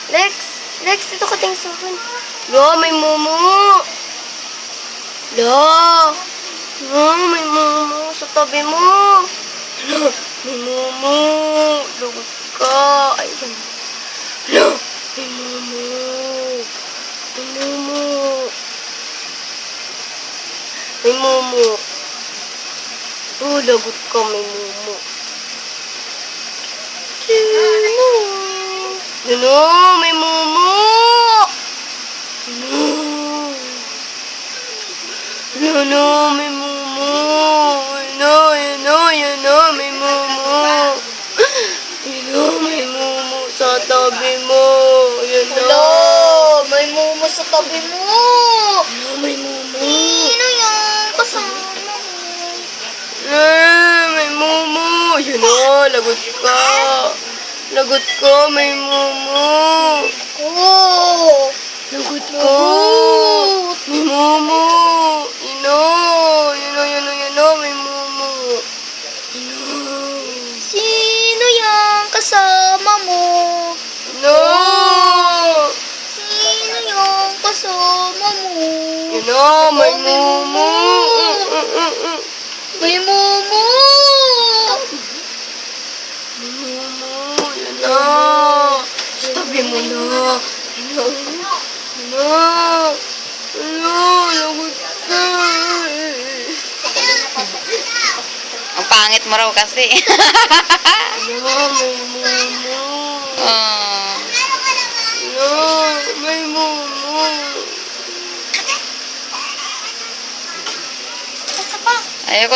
Lex, Lex, dito ka tingin sa akin. Lo, may mumu. Lo, may mumu sa tabi mo. Lo, may mumu. Lugot ka. Ay, lo, may mumu. May mumu. May mumu. Oh, lagot ka, may mumu. Sino? Yun o, may mumu. Yun o, may mumu. Yun o, may mumu. Yun o, may mumu sa tabi mo. Yun o. Hello, may mumu sa tabi mo. Yun o, may mumu. Sino yung kasama mo? May mumu. Yun o, lagot ka. Lagot ka, may mumu. Oh, Lagot ka. May mumu. Yun o, may mumu. sino yung kasama mo? No. Sino yung kasama mo? Yun o, may mumu. May mumu. May mumu. Yun o. Tabi mo na. Yun o. Lagot ka. Ang pangit mo raw kasi. Yun o, may mumu. Oh. May mumu. Ayoko na.